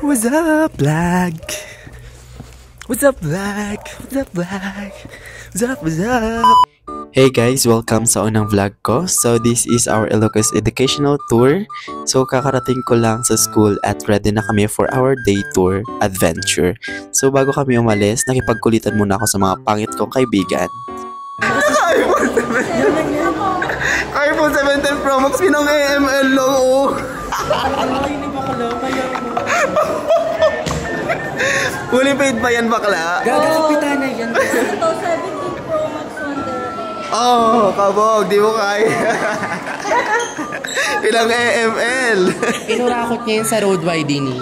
What's up, vlog? What's up, vlog? What's up, vlog? What's up, what's up? Hey guys, welcome sa unang vlog ko. So this is our Ilocos educational tour. So kakarating ko lang sa school at ready na kami for our day tour adventure. So bago kami umalis, nakipagkulitan muna ako sa mga pangit kong kaibigan. iPhone 17 Pro Max, pinong AML lang, oh. Fully paid ba yan, bakla? Gagakapitan na yan. Ito, 17 Pro Max Wonder. Oh, kabog, di mo kaya. Ilang AML. Inurakot niya yun sa road widening.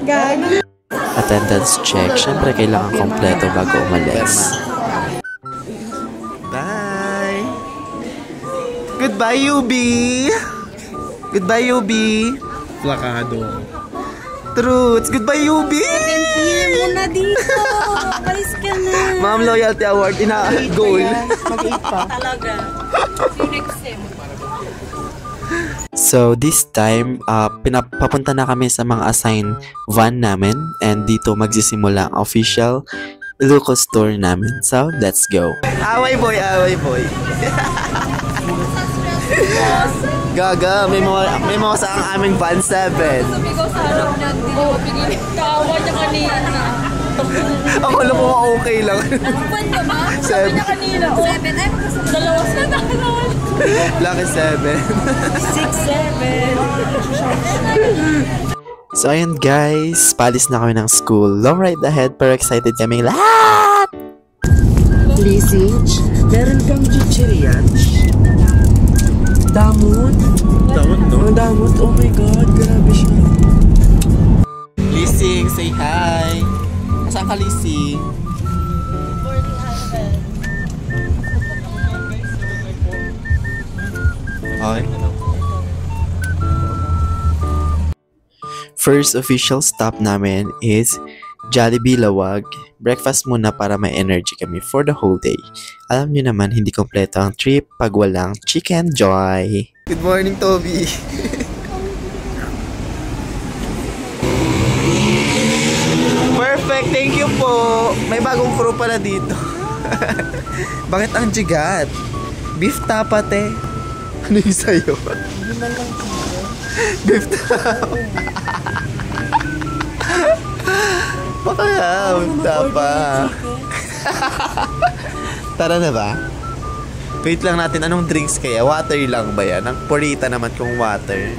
Gagi. Attendance check. Siyempre, kailangan kompleto bago umalis. Bye! Goodbye, UB! Goodbye, UB! Plakado. Truths! Goodbye, UB! Hindi mo na dito. Palis ka na. Ma'am Loyalty Award, goal. Mag-8 pa. Talaga. See you next time. So, this time, papunta na kami sa mga assigned van namin. And dito magsisimula ang official Ilocos tour namin. So, let's go. Away boy, away boy. Gaga, may mga sa ang aming van 7. Sabi ko sa harap niya, hindi niya mapigil. Kawa niya kanina. Ako lang mo okay lang. Nakapad ka ba? Sabi niya kanina. 7. Ay, dalawa sa dalawa. Lucky 7. So ayun guys, palis na kami ng school. Long ride ahead pero excited kaming lahat! Lisich, meron kang chichirian. Damot. Damot, no? Oh, damot. Oh my God, grabe siya. Lising, say hi! Nasaan ka, Lising? Okay. First official stop namin is Jollibee Lawag. Breakfast muna para may energy kami for the whole day. Alam nyo naman, hindi kompleto ang trip pag walang Chicken Joy. Good morning, Toby. Perfect, thank you po. May bagong crew pala dito. Bakit ang jigat? Beef tapat eh. Ano yung sa'yo? Beef tapat. Baka nga, beef tapat. Tara na ba? Wait lang natin, anong drinks kaya? Water lang ba yan? Ang purita naman kung water.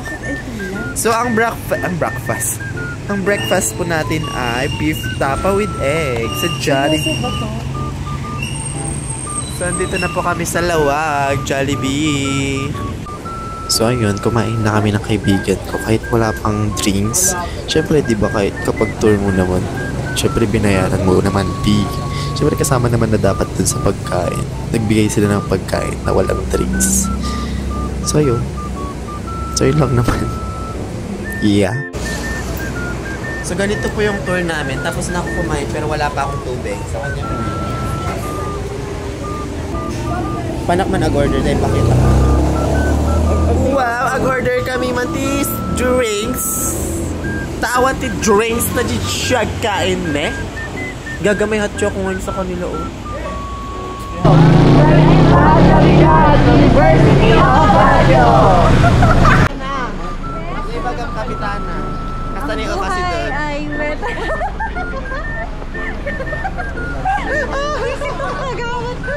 So, ang breakfast po natin ay beef tapa with egg sa Jollibee. So, andito na po kami sa Lawag, Jollibee. So, ayun, kumain na kami ng kaibigan ko kahit wala pang drinks. Siyempre, di ba kahit kapag tour mo naman, siyempre, binayaran mo naman big. Siyempre, kasama naman na dapat dun sa pagkain. Nagbigay sila ng pagkain na walang drinks. So, ayun. So, yun lang naman. Yeah. So, ganito po yung tour namin. Tapos na ako kumain pero wala pa akong tubig. Sa kanya po. Panak man ag-order tayo, pakita. Wow, ag-order kami mantis drinks. Tawad ti drinks na di siya kain, ne? Gagamay hot choco ngayon sa kanila, oh. University of Baguio! May bagang kapitana. Kasta niyo kasi doon. Ay, wet. Isip mo kagawad ko.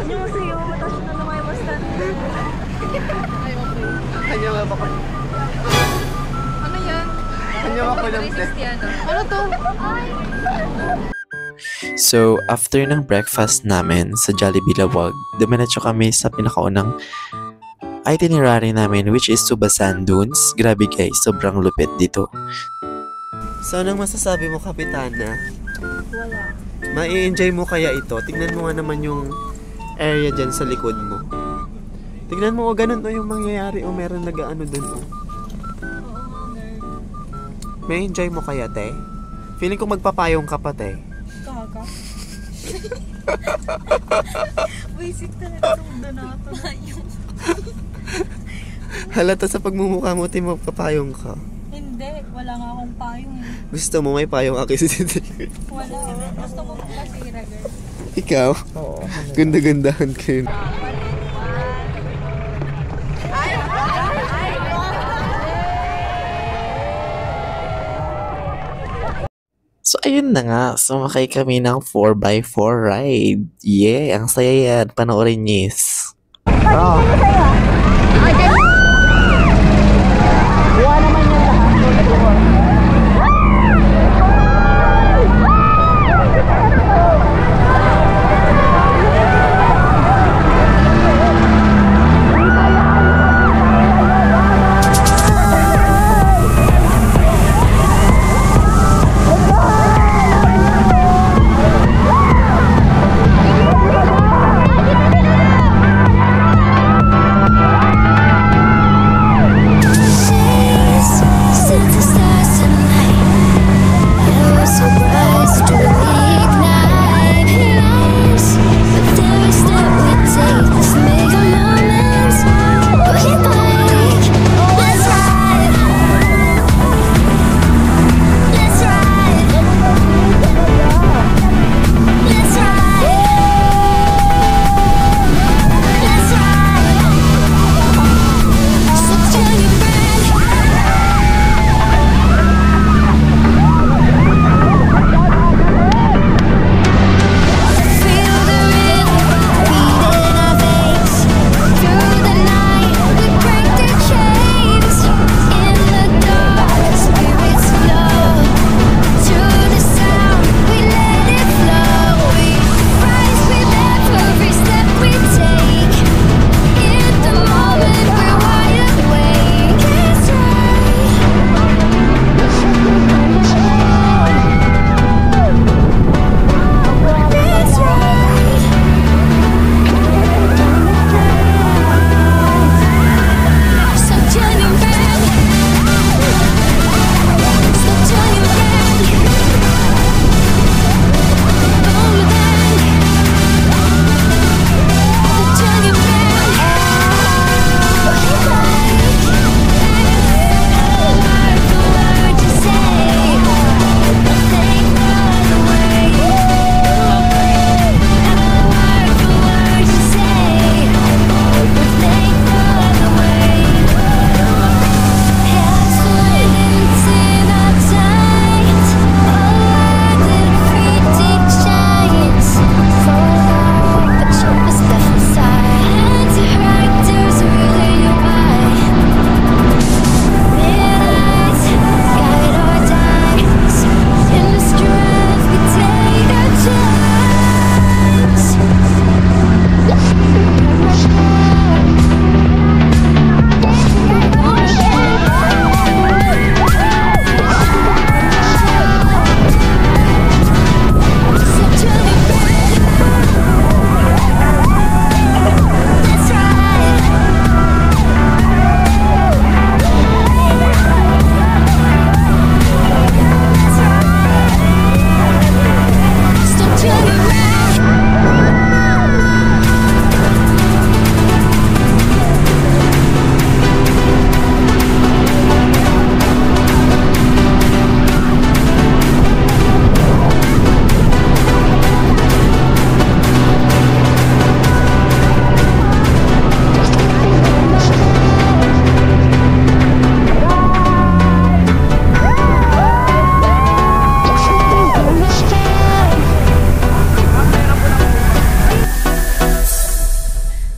Yung siyo, matas na naman yung basta. Kanya nga ba ko? Ano yan? Kanya nga ko ng test. Ano to? So, after ng breakfast namin sa Jollibee Lawag, dumiretso kami sa pinakaunang itinerary namin which is Tubasan Dunes. Grabe guys, sobrang lupit dito. So, anong masasabi mo, Kapitana? Wala. Mai-enjoy mo kaya ito? Tingnan mo nga naman yung area dyan sa likod mo. Tingnan mo, ganun o yung mangyayari o meron nag-ano dun o. May enjoy mo kaya, te? Feeling ko magpapayong ka pa, te. Kaka. Basic talaga itong donato. Payong. Halata sa pagmumukha mo, Tim, magpapayong ka. akong payong. Gusto mo may payong aki si Wala. Gusto mo magkasira, girl. Ikaw? Oo. Ganda-gandahan ka yun. So, ayun na nga. Sumakay kami ng 4x4 ride. Yeah, ang saya yan. Panoorin, yes.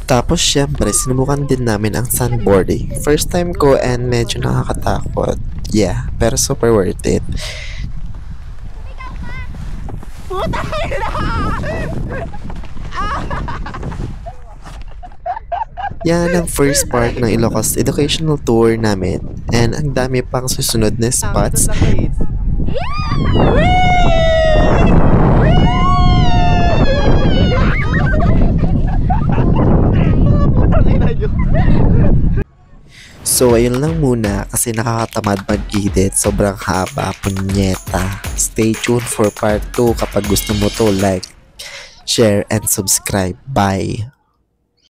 Tapos syempre, sinubukan din namin ang sandboarding. First time ko and medyo nakakatakot. Yeah, pero super worth it. Yan ang first part ng Ilocos Educational Tour namin. And ang dami pang susunod na spots. So ayun lang muna kasi nakakatamad mag-edit. Sobrang haba, punyeta. Stay tuned for part 2 kapag gusto mo to, like, share, and subscribe. Bye!